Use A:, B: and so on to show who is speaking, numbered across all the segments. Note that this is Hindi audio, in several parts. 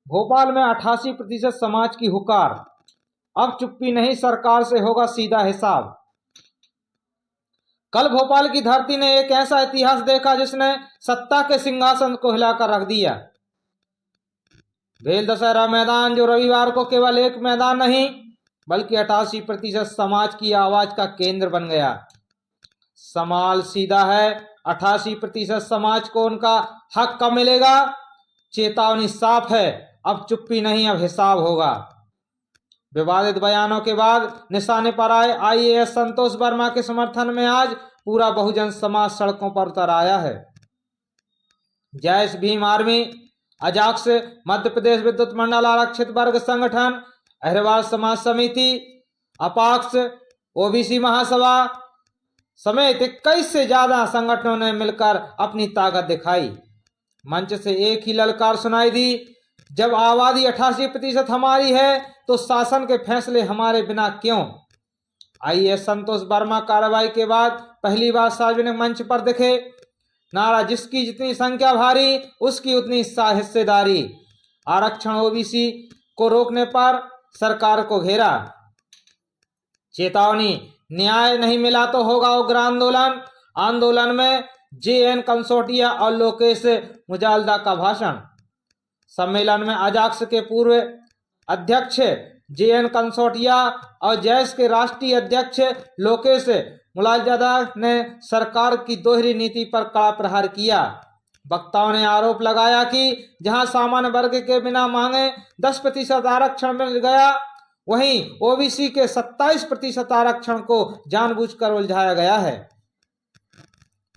A: भोपाल में 88% समाज की हुकार, अब चुप्पी नहीं, सरकार से होगा सीधा हिसाब। कल भोपाल की धरती ने एक ऐसा इतिहास देखा जिसने सत्ता के सिंहासन को हिलाकर रख दिया। भेल दशहरा मैदान, जो रविवार को केवल एक मैदान नहीं बल्कि 88% समाज की आवाज का केंद्र बन गया। सवाल सीधा है, 88% समाज को उनका हक कब मिलेगा? चेतावनी साफ है, अब चुप्पी नहीं, अब हिसाब होगा। विवादित बयानों के बाद निशाने पर आए आईएएस संतोष वर्मा के समर्थन में आज पूरा बहुजन समाज सड़कों पर उतर आया है। जय भीम आर्मी, अजाक्स, मध्य प्रदेश विद्युत मंडल आरक्षित वर्ग संगठन, अहिरवार समाज समिति, अपाक्स, ओबीसी महासभा समेत 21 से ज्यादा संगठनों ने मिलकर अपनी ताकत दिखाई। मंच से एक ही ललकार सुनाई दी, जब आबादी 88% हमारी है तो शासन के फैसले हमारे बिना क्यों? आईएएस संतोष वर्मा कार्रवाई के बाद पहली बार सार्वजनिक मंच पर दिखे। नारा, जिसकी जितनी संख्या भारी उसकी उतनी हिस्सेदारी। आरक्षण ओबीसी को रोकने पर सरकार को घेरा। चेतावनी, न्याय नहीं मिला तो होगा उग्र आंदोलन। आंदोलन में जेएन कंसोटिया और लोकेश मुजालदा का भाषण। सम्मेलन में अजाक्स के पूर्व अध्यक्ष जेएन कंसोटिया और जैस के राष्ट्रीय अध्यक्ष लोकेश मुजालदा ने सरकार की दोहरी नीति पर कड़ा प्रहार किया। वक्ताओं ने आरोप लगाया कि जहां सामान्य वर्ग के बिना मांगे 10% आरक्षण मिल गया, वहीं ओबीसी के 27% आरक्षण को जानबूझकर उलझाया गया है।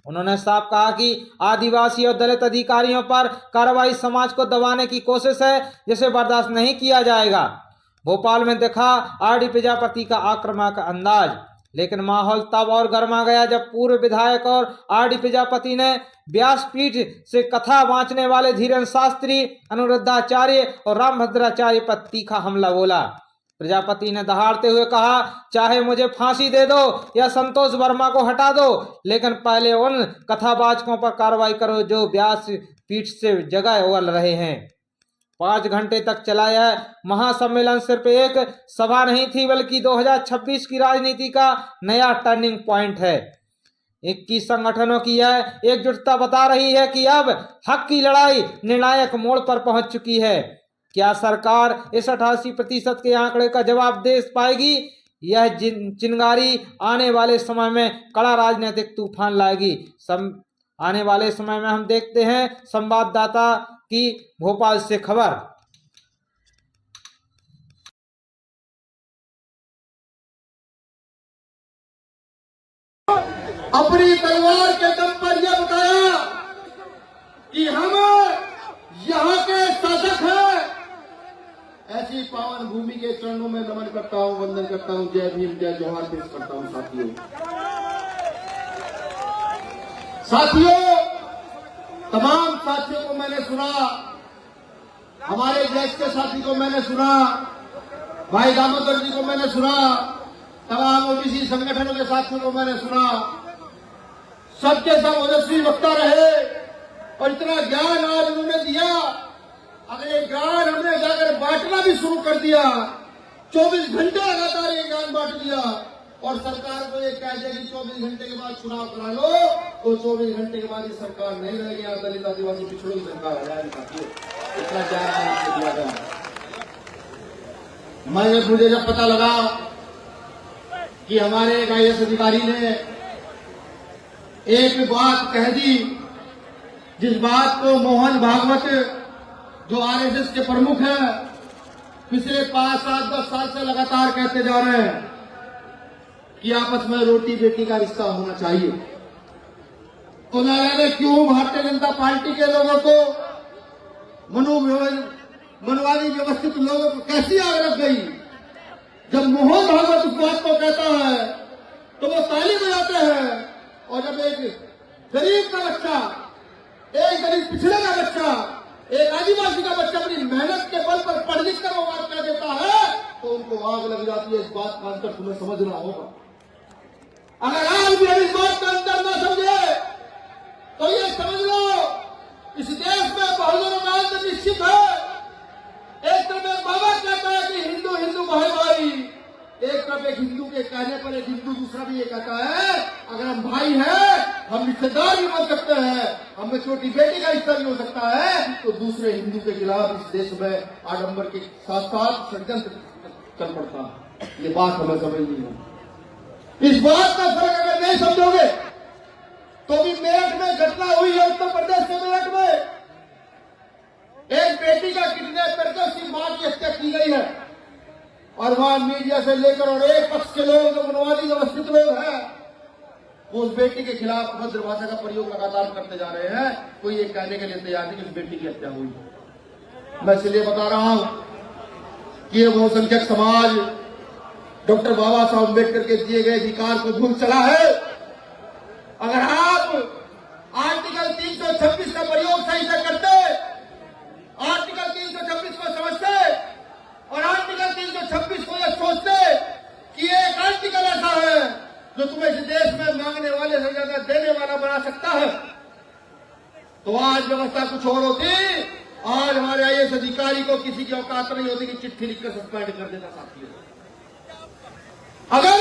A: उन्होंने साफ कहा कि आदिवासी और दलित अधिकारियों पर कार्रवाई समाज को दबाने की कोशिश है, जिसे बर्दाश्त नहीं किया जाएगा। भोपाल में देखा आरडी प्रजापति का आक्रामक अंदाज, लेकिन माहौल तब और गर्मा गया जब पूर्व विधायक और आरडी प्रजापति ने व्यासपीठ से कथा बांचने वाले धीरेन्द्र शास्त्री, अनुरुद्धाचार्य और रामभद्राचार्य पर तीखा हमला बोला। प्रजापति ने दहाड़ते हुए कहा, चाहे मुझे फांसी दे दो या संतोष वर्मा को हटा दो, लेकिन पहले उन कथावाचकों पर कार्रवाई करो जो व्यासपीठ से जगह उगल रहे हैं। 5 घंटे तक चला यह महासम्मेलन सिर्फ एक सभा नहीं थी, बल्कि 2026 की राजनीति का नया टर्निंग पॉइंट है। 21 संगठनों की यह एकजुटता बता रही है कि अब हक की लड़ाई निर्णायक मोड़ पर पहुंच चुकी है। क्या सरकार इस 88% के आंकड़े का जवाब दे पाएगी? यह चिंगारी आने वाले समय में कड़ा राजनीतिक तूफान लाएगी। आने वाले समय में हम देखते हैं संवाददाता की भोपाल से खबर।
B: अपनी तलवार के दम पर यह बताया कि हम यहाँ के शासक हैं। ऐसी पावन भूमि के चरणों में नमन करता हूँ, वंदन करता हूँ, जय भीम, जय जोहार पेश करता हूँ। साथियों, तमाम साथियों को मैंने सुना, हमारे देश के साथी को मैंने सुना, भाई दामोदर जी को मैंने सुना, तमाम ओबीसी संगठनों के साथियों को मैंने सुना। सबके सब ओजस्वी वक्ता रहे और इतना ज्ञान आज उन्होंने दिया। अगले ज्ञान हमने जाकर बांटना भी शुरू कर दिया। 24 घंटे लगातार ये ज्ञान बांट दिया और सरकार को ये कह दिया कि 24 घंटे के बाद चुनाव करा लो, तो 24 घंटे के बाद ये सरकार नहीं रहेगी, यहाँ दलित आदिवासी पिछड़ों की सरकार आ जाएगी। इतना ज्ञान दिया गया। मुझे जब पता लगा कि हमारे एक आईएएस अधिकारी ने एक बात कह दी, जिस बात को मोहन भागवत जो आरएसएस के प्रमुख हैं पिछले 5, 7, 10 साल से लगातार कहते जा रहे हैं कि आपस में रोटी बेटी का रिश्ता होना चाहिए। तो न जाने क्यों भारतीय जनता पार्टी के लोगों को, मनुवादी व्यवस्थित लोगों को कैसी आग लग गई। जब मोहन भागवत उस बात को कहता है तो वो ताली बजाते हैं, और जब एक गरीब का बच्चा, एक गरीब पिछड़े का बच्चा, एक आदिवासी का बच्चा अपनी मेहनत के बल पर पढ़ लिख कर वो बात कह देता है तो उनको आग लग जाती है। इस बात का अंतर तुम्हें समझना होगा। अगर आज भी इस बात का अंतर न समझे तो ये समझ लो इस देश में बहुजनों का अंत निश्चित है। एक कहने पर एक हिंदू दूसरा भी ये कहता है अगर हम भाई हैं हम रिश्तेदार भी बन सकते हैं, हमें छोटी बेटी का हिस्सा भी हो सकता है, तो दूसरे हिंदू के खिलाफ इस देश में आडंबर के साथ साथ षड्यंत्र चल पड़ता है। ये बात हमें समझनी है। इस बात का फर्क अगर नहीं समझोगे तो भी मेरठ में घटना हुई है, उत्तर प्रदेश के मेरठ में एक बेटी का किडनैप करके उसकी मां की हत्या की गई है और वहां मीडिया से लेकर और एक पक्ष के लोग जो मनवादी व्यवस्थित लोग हैं वो उस बेटी के खिलाफ अभद्र भाषा का प्रयोग लगातार करते जा रहे हैं। कोई ये कहने के लिए तैयार नहीं कि उस बेटी की हत्या हुई। मैं इसलिए बता रहा हूं कि ये बहुसंख्यक समाज डॉक्टर बाबा साहब अम्बेडकर के दिए गए अधिकार को भूल चला है। अगर आप आर्टिकल 326 का प्रयोग सही से करते, आर्टिकल 326 को समझते और आर्टिकल 326 को यह सोचते कि एक आर्टिकल ऐसा है जो तुम्हें इस देश में मांगने वाले से ज्यादा देने वाला बना सकता है, तो आज व्यवस्था कुछ और होती। आज हमारे आईएएस अधिकारी को किसी की औकात नहीं होती कि चिट्ठी लिखकर सस्पेंड कर देना साथियों। अगर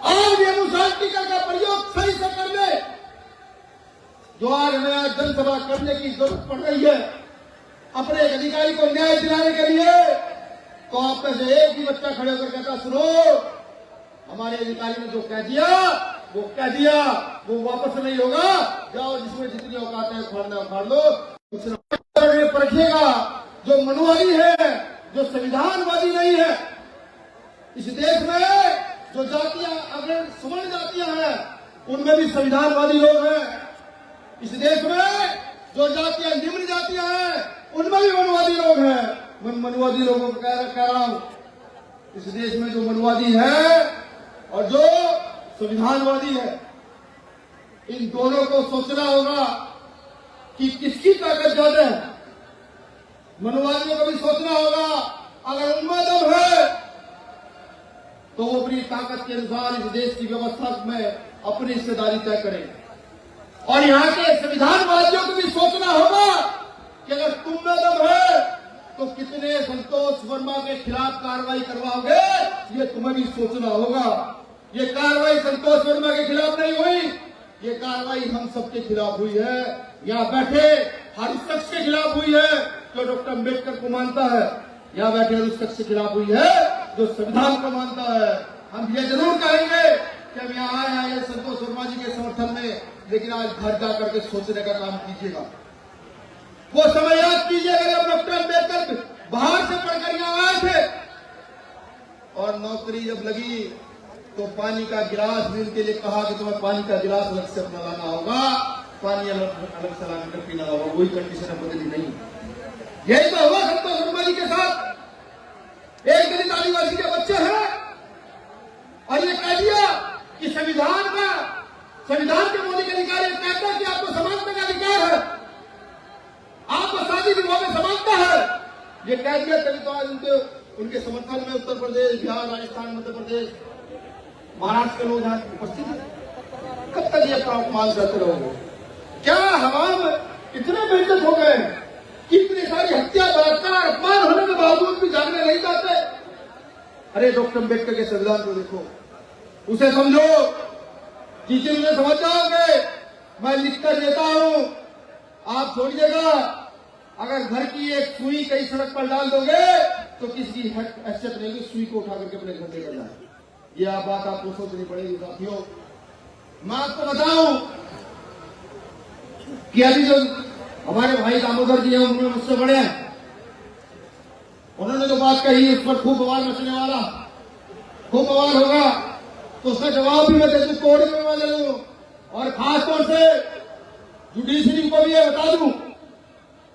B: आज ये उस आर्टिकल का प्रयोग सही से कर ले जो आज हमें आज जनसभा करने की जरूरत पड़ रही है अपने एक अधिकारी को न्याय दिलाने के लिए, तो आप में से एक भी बच्चा खड़े होकर कहता सुनो हमारे अधिकारी ने जो कह दिया वो कह दिया, वो वापस नहीं होगा, जाओ जिसमें जितनी औकात है उखाड़ना उखाड़ लो। परखिएगा जो मनुवादी है, जो संविधानवादी नहीं है। इस देश में जो जातियां अगर सवर्ण जातियां हैं उनमें भी संविधानवादी लोग हैं। इस देश में जो जातियां निम्न जातियां हैं उनमें भी मनुवादी लोग हैं। मैं मनुवादी लोगों को कह रहा हूं, इस देश में जो मनुवादी है और जो संविधानवादी है, इन दोनों को सोचना होगा कि किसकी ताकत ज्यादा है। मनुवादियों को भी सोचना होगा अगर उनमें दम है तो वो अपनी ताकत के अनुसार इस देश की व्यवस्था में अपनी हिस्सेदारी तय करें। और यहाँ के संविधानवादियों को भी सोचना होगा कि अगर तुम में दम है तो कितने संतोष वर्मा के खिलाफ कार्रवाई करवाओगे, ये तुम्हें भी सोचना होगा। ये कार्रवाई संतोष वर्मा के खिलाफ नहीं हुई, ये कार्रवाई हम सबके खिलाफ हुई है। यहाँ बैठे हर शख्स के खिलाफ हुई है जो डॉक्टर अम्बेडकर को मानता है। यहाँ बैठे हर शख्स के खिलाफ हुई है जो संविधान को मानता है। हम ये जरूर कहेंगे कि हम यहाँ आए हैं संतोष वर्मा जी के समर्थन में, लेकिन आज घर जाकर के सोचने का काम कीजिएगा। वो समय याद कीजिएगा जब डॉक्टर अम्बेडकर बाहर से पढ़कर यहाँ आए थे और नौकरी जब लगी तो पानी का गिलास भी उनके लिए कहा कि तुम्हें पानी का गिलास अलग से अपना लाना होगा, पानी अलग से लाकर पीना होगा। वही कंडीशन बदली नहीं। यही तो हुआ संतोष वर्मा जी के साथ। एक दलित आदिवासी के बच्चे हैं और ये कह दिया कि संविधान के मौलिक अधिकार कहता है कि आपको समानता का अधिकार है, आपको शादी विवाह में समानता है। ये कह दिया तभी तो आज उनके समर्थन में उत्तर प्रदेश, बिहार, राजस्थान, मध्य प्रदेश, महाराष्ट्र के लोग यहाँ उपस्थित हैं। कब तक ये अपमान करते रहोगे? क्या हम इतने बेइज्जत हो गए कि इतनी सारी हत्या, बलात्कार, अपमान होने के बावजूद भी जागने नहीं जाते? अरे डॉक्टर अम्बेडकर के संविधान को देखो, उसे समझो, चीजें मुझे समझ जाओगे। मैं लिखकर देता हूं, आप छोड़िएगा। अगर घर की एक सुई कहीं सड़क पर डाल दोगे तो किसी की हैसियत नहीं होगी सुई को उठा करके अपने घर लेकर जाए। ये बात आपको सोचनी पड़ेगी साथियों। मैं आपको बताऊं कि अभी जो हमारे भाई दामोदर जी हैं उन्होंने मुझसे बड़े हैं, उन्होंने जो बात कही उस पर खूब बवाल मचने वाला, खूब बवाल होगा, तो उसका जवाब भी मैं जैसे कोर्ट में मैं दे दूं। और खासतौर से जुडिशरी को भी ये बता दूं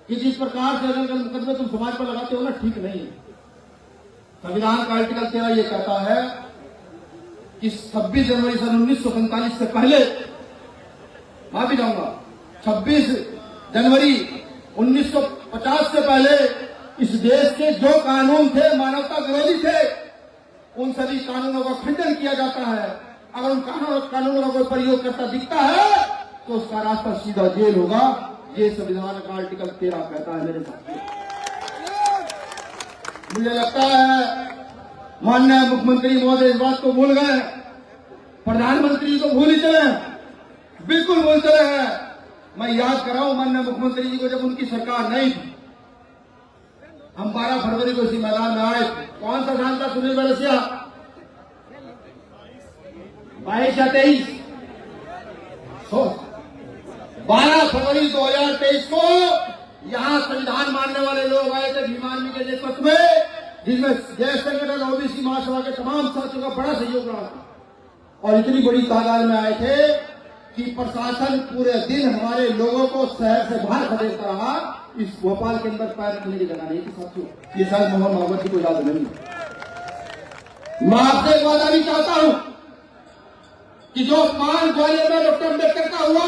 B: कि जिस प्रकार से मुकदमे तुम समाज पर लगाते हो ना, ठीक नहीं है। संविधान का आर्टिकल 13 ये कहता है कि 26 जनवरी सन 1947 से पहले, माफी चाहूंगा, 26 जनवरी 1950 से पहले इस देश के जो कानून थे मानवता विरोधी थे, उन सभी कानूनों का खंडन किया जाता है। अगर उन कानूनों का कोई प्रयोग करता दिखता है तो उसका रास्ता सीधा जेल होगा। ये संविधान का आर्टिकल 13 कहता है मेरे साथ। मुझे लगता है माननीय मुख्यमंत्री महोदय इस बात को भूल गए, प्रधानमंत्री तो भूल ही चले, बिल्कुल भूल चले हैं। मैं याद कराऊं माननीय मुख्यमंत्री जी को, जब उनकी सरकार नहीं थी, हम 12 फरवरी को इसी मैदान में आए थे। कौन सा साल था सुनील बरसिया? 22 या 23? 12 फरवरी 2023 को यहां संविधान मानने वाले लोग आए थे भीमार्मी के नेतृत्व में, जिसमें जय संगठन ओबीसी महासभा के तमाम साथियों का बड़ा सहयोग रहा था। और इतनी बड़ी तादाद में आए थे कि प्रशासन पूरे दिन हमारे लोगों को शहर से बाहर खदेड़ता रहा। इस भोपाल के अंदर पैर रखने की जगह नहीं थी साथियों, ये शायद मोहन मोहम्मद जी को याद नहीं। मैं आपसे एक वादा भी चाहता हूं कि जो अपमान ग्वालियर में डॉक्टर अम्बेडकर का हुआ,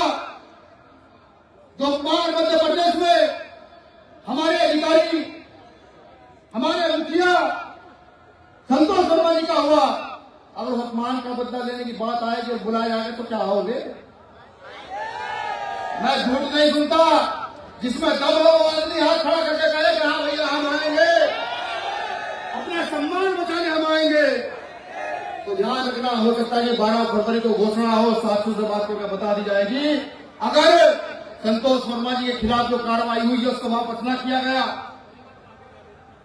B: जो अपमान मध्य प्रदेश में हमारे अधिकारी, हमारे मुखिया संतोष वर्मा जी का हुआ, अगर उस अपमान का बदला लेने की बात आएगी और बुलाया जाएगा तो क्या होगे? मैं झूठ नहीं सुनता। जिसमें दम हो वो आदमी हाथ खड़ा करके कहे कि हाँ भैया हम आएंगे, अपना सम्मान बचाने हम आएंगे। तो ध्यान रखना, हो सकता है कि 12 फरवरी को घोषणा हो, 700 से बात करके बता दी जाएगी। अगर संतोष वर्मा जी के खिलाफ जो कार्रवाई हुई है उसको वापस न किया गया,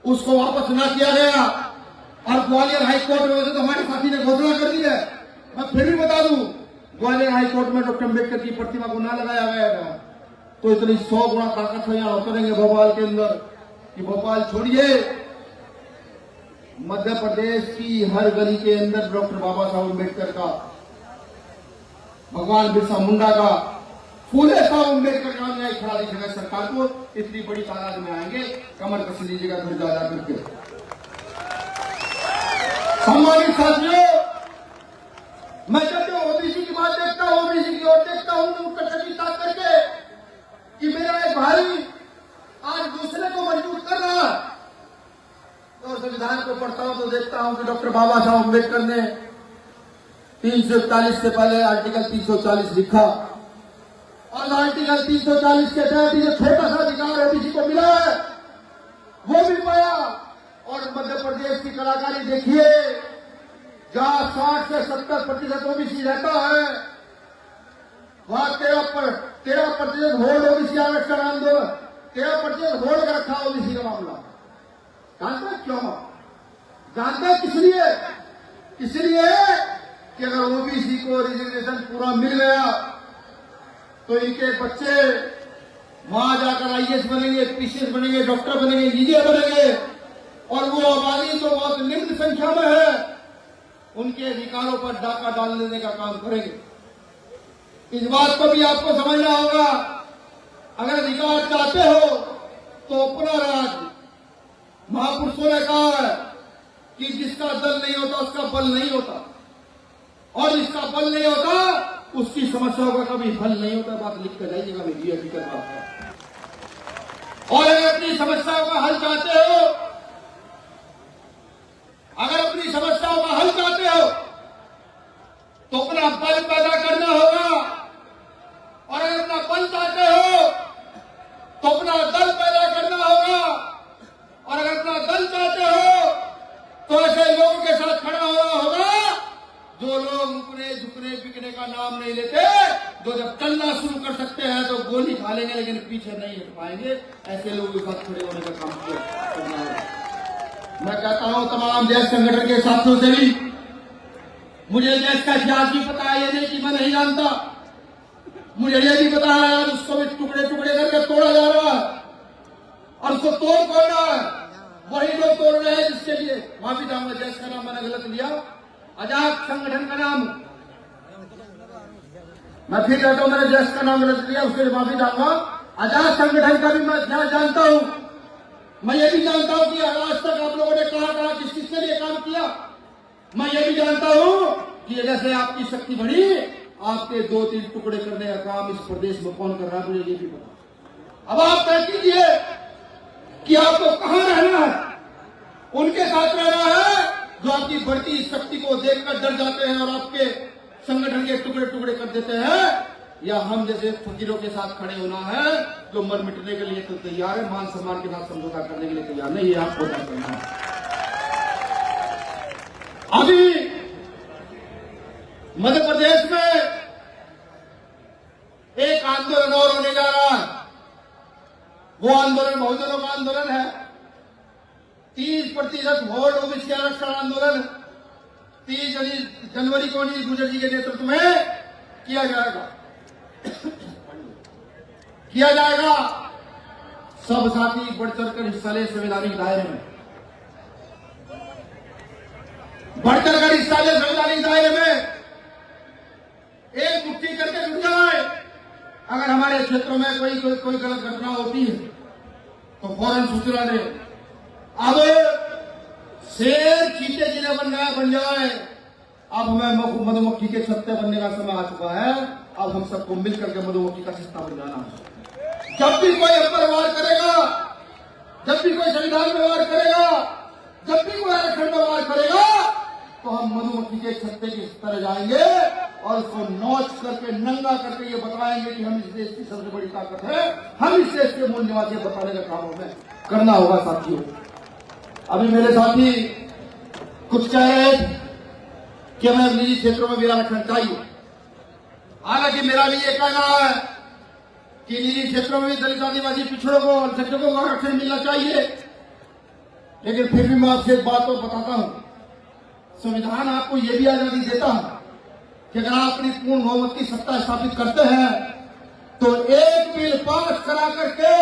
B: उसको वापस न किया गया, और ग्वालियर हाईकोर्ट में वैसे तो हमारे साथी ने घोषणा कर दी है, मैं फिर भी बता दूं, ग्वालियर हाईकोर्ट में डॉक्टर अम्बेडकर की प्रतिमा को न लगाया गया था, तो इतनी 100 गुना ताकत है यहाँ उतरेंगे भोपाल के अंदर कि भोपाल छोड़िए, मध्य प्रदेश की हर गली के अंदर डॉक्टर बाबा साहब अम्बेडकर का, भगवान बिरसा मुंडा का, फूले साहब अम्बेडकर का न्याय खड़ा दिखेगा सरकार को। इतनी बड़ी तादाद में आएंगे, कमर कस लीजिएगा फिर जा करके। सम्मानित साथियों, मैं जब ओबीसी की बात देखता हूं, ओबीसी की ओर देखता हूं तो कटकटी ताक करके कि मेरा एक भाई आज दूसरे को मजबूत कर रहा, तो संविधान को पढ़ता हूं तो देखता हूं कि डॉक्टर बाबा साहब अम्बेडकर ने 341 से पहले आर्टिकल 340 लिखा, और आर्टिकल 340 के तहत जो छोटा सा अधिकार ओबीसी को मिला है वो भी पाया। और मध्य प्रदेश की कलाकारी देखिए, जहां 60 से 70% ओबीसी रहता है, वहां 13% होल्ड ओबीसी आरक्षण आंदोलन, 13% होल्ड का रखा ओबीसी का मामला। जानते हैं क्यों? जानते हैं किस लिए? इसलिए कि अगर ओबीसी को रिजर्वेशन पूरा मिल गया तो इनके बच्चे वहां जाकर आईएएस बनेंगे, पीसीएस बनेंगे, डॉक्टर बनेंगे, इंजीनियर बनेंगे, और वो आबादी तो बहुत निम्न संख्या में है, उनके अधिकारों पर डाका डाल देने का काम करेंगे। इस बात को भी आपको समझना होगा। अगर अधिकार चाहते हो तो अपना राज्य, महापुरुषों ने कहा है कि जिसका दल नहीं होता उसका बल नहीं होता, और जिसका बल नहीं होता उसकी समस्याओं का कभी हल नहीं होता। बात लिख कर जाइएगा, मेरी हकीकत बात है। और अगर अपनी समस्याओं का हल चाहते हो, अगर अपनी समस्याओं का हल चाहते हो तो अपना बल पैदा करना होगा, और अगर अपना बल चाहते हो तो अपना दल पैदा करना होगा, और अगर अपना दल चाहते हो तो ऐसे लोगों के साथ खड़ा होना होगा जो लोग रुकने झुकने बिकने का नाम नहीं लेते, जो जब चलना शुरू कर सकते हैं तो गोली खा लेंगे लेकिन पीछे नहीं हट पाएंगे। ऐसे लोगों के साथ खड़े होने का काम करना होगा। मैं कहता हूं तमाम जैस संगठन के साथियों से भी, मुझे जैस का इतिहास भी पता है, ये नहीं कि मैं नहीं जानता, मुझे ये भी पता है आज उसको भी टुकड़े टुकड़े करके तोड़ा जा रहा है, और उसको तोड़ कौन रहा है? वही लोग तोड़ रहे हैं जिसके लिए, माफी चाहूंगा जैस का नाम मैंने गलत लिया, आजाद संगठन का नाम, मैं फिर कहता हूं मैंने जैस का नाम गलत लिया, उसके लिए माफी चाहूंगा। आजाद संगठन का भी मैं जानता हूं, मैं ये भी जानता हूं कि आज तक आप लोगों ने कहा किस किस के लिए काम किया। मैं ये भी जानता हूं कि जैसे आपकी शक्ति बढ़ी, आपके 2-3 टुकड़े करने का काम इस प्रदेश में कौन कर रहा है, मुझे ये भी पता। अब आप तय कीजिए कि आपको कहां रहना है। उनके साथ रहना है जो आपकी बढ़ती शक्ति को देखकर डर जाते हैं और आपके संगठन के टुकड़े टुकड़े कर देते हैं, या हम जैसे फकीरों के साथ खड़े होना है जो मर मिटने के लिए तो तैयार है, मान सम्मान के साथ समझौता करने के लिए तैयार नहीं, ये आपको तय करना है। अभी मध्य प्रदेश में एक आंदोलन और होने जा रहा है। वो आंदोलन बहुजनों का आंदोलन है। 30% वोट ओबीसी आरक्षण आंदोलन 30 जनवरी को अनिल गुर्जर जी के नेतृत्व में किया जाएगा। सब साथी बढ़ चढ़कर हिस्सा ले संवैधानिक दायरे में, बढ़कर हिस्सा ले संवैधानिक दायरे में। एक मुट्ठी करके जुट जाए। अगर हमारे क्षेत्रों में कोई गलत घटना होती है तो फौरन सूचना दे। अब शेर चीते जिन्हें बन जाए। अब हमें मधुमक्खी के छत्ते बनने का समय आ चुका है। अब हम सबको मिलकर के मधुमक्खी का छत्ता बन जाना है। जब भी कोई हम पर वार करेगा, जब भी कोई संविधान में वार करेगा, जब भी कोई आरक्षण में वार करेगा, तो हम मधुमक्खी के छत्ते की तरह जाएंगे और उसको नोच करके नंगा करके ये बताएंगे कि हम इस देश की सबसे बड़ी ताकत है, हम इस देश के मूल निवासी बताने का काम हमें करना होगा। साथियों, अभी मेरे साथी कुछ कह रहे कि हमें निजी क्षेत्रों में भी आरक्षण चाहिए। हालांकि मेरा भी ये कहना है कि निजी क्षेत्रों में भी दलित, आदिवासी, पिछड़ों को, अल्पसंख्यकों को आरक्षण मिलना चाहिए। लेकिन फिर भी मैं आपसे एक बात तो बताता हूं, संविधान आपको यह भी आजादी देता है कि अगर आप अपनी पूर्ण बहुमत की सत्ता स्थापित करते हैं तो एक बिल पास करा करके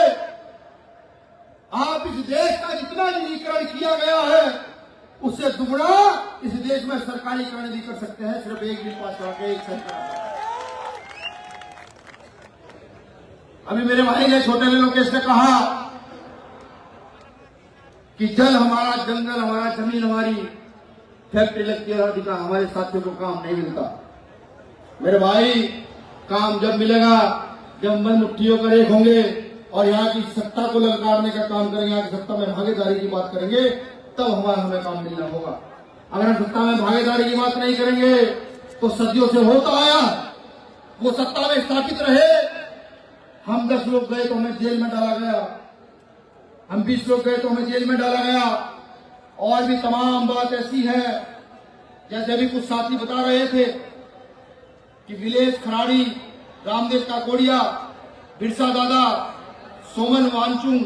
B: आप इस देश का जितना निजीकरण किया गया है उससे दुगना इस देश में सरकारीकरण भी कर सकते हैं, सिर्फ एक बिल पास करा के। एक सरकार अभी मेरे भाई ने छोटे लोकेश ने कहा कि जल हमारा, जंगल हमारा, जमीन हमारी, फैक्ट्री लगती है, अधिकार हमारे साथियों को काम नहीं मिलता। मेरे भाई, काम जब मिलेगा जब मन मुट्ठियों का एक होंगे और यहाँ की सत्ता को ललकारने का काम करेंगे, यहाँ की सत्ता में भागीदारी की बात करेंगे, तब हमें काम मिलना होगा। अगर हम सत्ता में भागीदारी की बात नहीं करेंगे तो सदियों से होता आया वो सत्ता में स्थापित रहे। हम 10 लोग गए तो हमें जेल में डाला गया, हम 20 लोग गए तो हमें जेल में डाला गया। और भी तमाम बात ऐसी है, जैसे अभी कुछ साथी बता रहे थे कि विलेश खराड़ी, रामदेव काकोड़िया, बिरसा दादा, सोमन वांचुंग,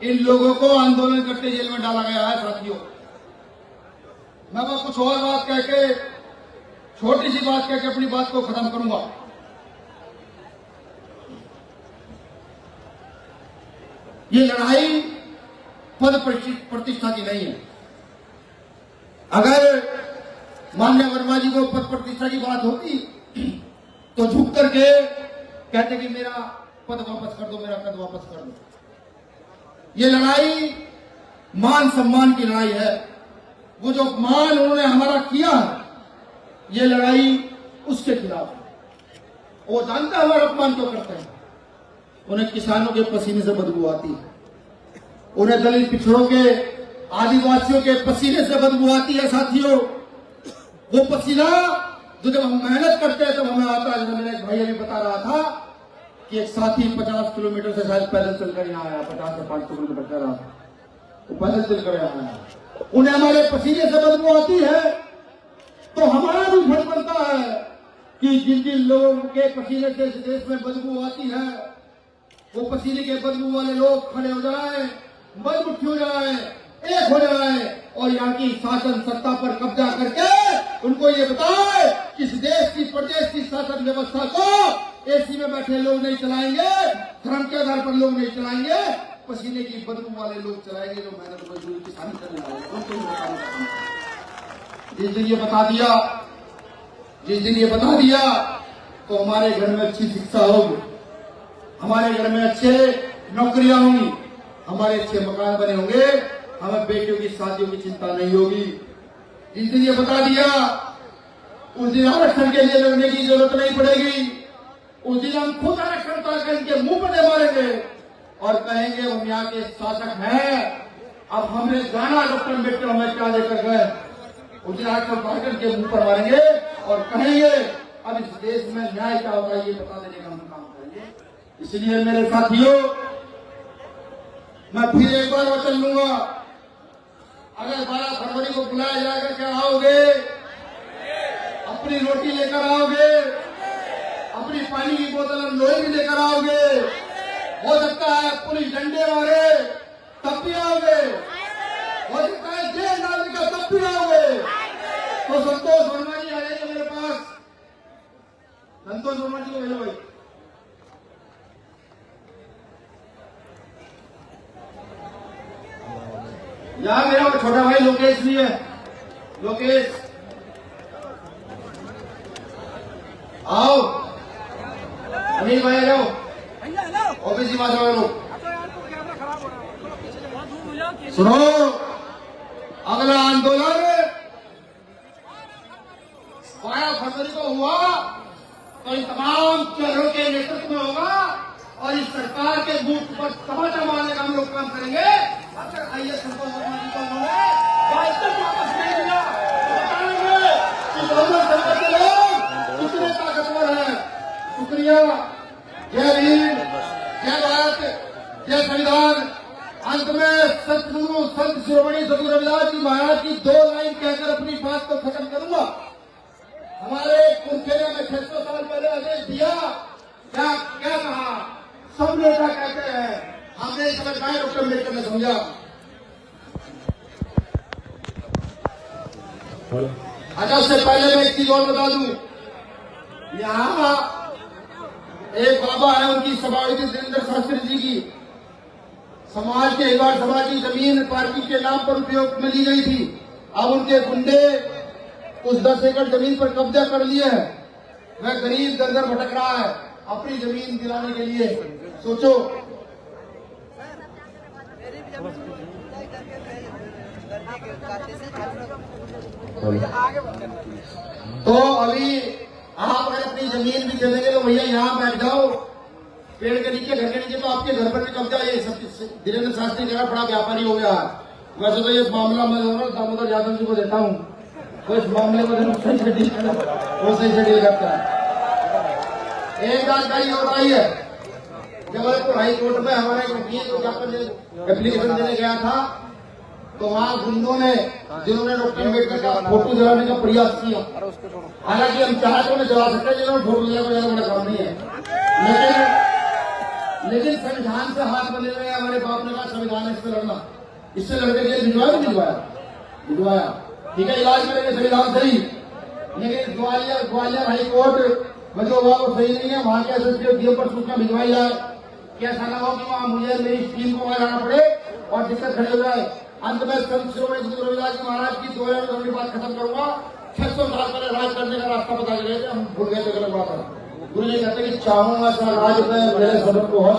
B: इन लोगों को आंदोलन करते जेल में डाला गया है। साथियों, मैं बस कुछ और बात कह के, छोटी सी बात कह के अपनी बात को खत्म करूंगा। ये लड़ाई पद प्रतिष्ठा की नहीं है। अगर मान्य वर्मा जी को पद प्रतिष्ठा की बात होती तो झुक करके कहते कि मेरा पद वापस कर दो, मेरा पद वापस कर दो। ये लड़ाई मान सम्मान की लड़ाई है। वो जो मान उन्होंने हमारा किया है, ये लड़ाई उसके खिलाफ है। वो जानता है हमारा अपमान क्यों करते हैं। उन्हें किसानों के पसीने से बदबू आती है, उन्हें दलित, पिछड़ों के, आदिवासियों के पसीने से बदबू आती है। साथियों, वो पसीना जो जब हम मेहनत करते हैं तब हमें आता है। जैसे मेरा एक भाई अभी बता रहा था कि एक साथी 50 किलोमीटर से शायद पैदल चलकर यहाँ आया, 50 से 500 किलोमीटर चल रहा था, वो पैदल चलकर यहाँ आया। उन्हें हमारे पसीने से बदबू आती है तो हमारा भी फर्ज बनता है कि जिन जिन लोगों के पसीने से इस देश में बदबू आती है, वो पसीने के बदबू वाले लोग खड़े हो जाए, मजबूत हो जाए, एक हो जाए और यहाँ की शासन सत्ता पर कब्जा करके उनको ये बताए कि इस देश की, प्रदेश की शासन व्यवस्था को एसी में बैठे लोग नहीं चलाएंगे, धर्म के आधार पर लोग नहीं चलाएंगे, पसीने की बदबू वाले लोग चलाएंगे, जो मेहनत मजदूरी किसानी करने वाले उनको ही बताने का काम। जिस दिन ये बता दिया तो हमारे घर में अच्छी शिक्षा होगी, हमारे घर में अच्छे नौकरियां होंगी, हमारे अच्छे मकान बने होंगे, हमें बेटियों की शादियों की चिंता नहीं होगी। जिस दिन ये बता दिया उस दिन आरक्षण के लिए लड़ने की जरूरत नहीं पड़ेगी। उस दिन हम खुद आरक्षण पाकर इनके मुंह पर मारेंगे और कहेंगे हम यहाँ के शासक हैं, अब हमने जाना डॉक्टर अम्बेडकर हमें क्या लेकर गए। उस दिन आरक्षण पाकर के मुंह पर मारेंगे और कहेंगे अब इस देश में न्याय क्या होगा ये बता देने का हम काम करेंगे। इसलिए मेरे साथियों, मैं फिर एक बार वचन लूंगा अगर 12 फरवरी को बुलाया जाएगा क्या आओगे? अपनी रोटी लेकर आओगे? अपनी पानी की बोतल और लोहे भी लेकर आओगे? हो सकता है पुलिस डंडे मारे तब भी आओगे? हो सकता है जेल डालने का तब भी आओगे? तो संतोष वर्मा जी आ जाइए मेरे पास। संतोष वर्मा जी को मिलो भाई। यहाँ मेरा छोटा भाई लोकेश भी है। लोकेश आओ। अनिल भाई आओ। ऑफिस में आ जाओ। सुनो, अगला आंदोलन 12 फरवरी को हुआ तो इन तमाम चेहरों के नेतृत्व में होगा और इस सरकार के बूथ पर तमाचा मारने का हम लोग काम करेंगे। अगर आइए संतोष वर्मा जी को उन्होंने बाइस्टर वापस नहीं दिया तो बताएंगे कि बहुजन समाज के लोग कितने ताकतवर हैं। शुक्रिया। जय भीम, जय भारत, जय संविधान। अंत में सतगुरु संत शिरोमणि सतगुरु रविदास जी महाराज की 2 लाइन कहकर अपनी बात को खत्म करूंगा। हमारे कुरखेड़े में 600 साल पहले आदेश दिया, क्या क्या कहा? सब नेता कहते हैं, हमने समझ पाए, डॉक्टर अम्बेडकर ने समझा। अच्छा, उससे पहले मैं एक चीज और बता दूं। यहाँ एक बाबा है, उनकी सभापति सुरेंद्र शास्त्री जी की समाज के हिवाड़ समाज की जमीन पार्टी के नाम पर उपयोग में ली गई थी। अब उनके गुंडे उस 10 एकड़ जमीन पर कब्जा कर लिए हैं। वह गरीब दर दर भटक रहा है अपनी जमीन दिलाने के लिए। सोचो, तो अभी आप अगर अपनी जमीन भी दे देंगे तो भैया यहाँ बैठ जाओ पेड़ के नीचे, घर के नीचे, तो आपके घर पर भी कब्जा। ये सब धीरेन्द्र शास्त्री जगह बड़ा व्यापारी हो गया है। वैसे तो ये मामला मैं दामोदर यादव जी को देता हूँ, तो इस मामले को सही से डील करता, वो सही से डील करता है। एक जानकारी और आई है, जबलपुर हाई कोर्ट में हमारा एक वकील एप्लीकेशन देने गया था, तो वहाँ गुंडों ने, जिन्होंने डॉक्टर अम्बेडकर का फोटो जलाने का प्रयास किया, हालांकि हम चाहे तो उन्हें जला सकते हैं, जिन्होंने फोटो जला को ज्यादा बड़ा काम नहीं है, लेकिन संविधान से हाथ बने हुए हमारे बाप ने कहा संविधान है, इससे लड़ना, इससे लड़के के भिजवाया भिजवाया, ठीक है, इलाज करेंगे संविधान सही। लेकिन ग्वालियर हाई कोर्ट में जो हुआ वो सही नहीं है। वहां के एसएसपी और डीएम पर सूचना भिजवाई जाए कि ऐसा न हो कि वहां मुझे मेरी टीम को वहां जाना पड़े और दिक्कत खड़ी हो जाए। अंत में संत शिरोमणि सतगुरु रविदास जी महाराज की 2000 की बात खत्म करूंगा। 600 साल पहले राज करने का रास्ता बता गए थे, हम भूल गए थे, गलत बात है। गुरु जी कहते कि चाहूं ऐसा राज में मेरे सबक को हम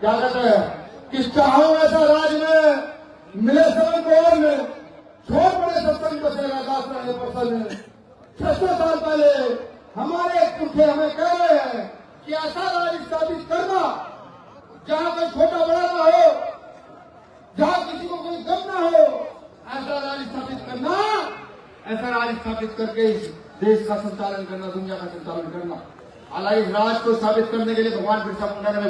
B: क्या कहते हैं कि चाहूं ऐसा राज में मिले सबक को हम छोड़ पड़े सत्संग बसेरा दास रहे पसंद। 600 साल पहले हमारे पुरखे हमें कह रहे हैं कि ऐसा राज स्थापित करना जहां कोई छोटा बड़ा ना हो, जहां किसी को कोई गम ना हो, ऐसा राज स्थापित करना, ऐसा राज स्थापित करके इस देश का संचालन करना, दुनिया का संचालन करना। हालांकि इस राज को स्थापित करने के लिए भगवान बिरसा मुंडा ने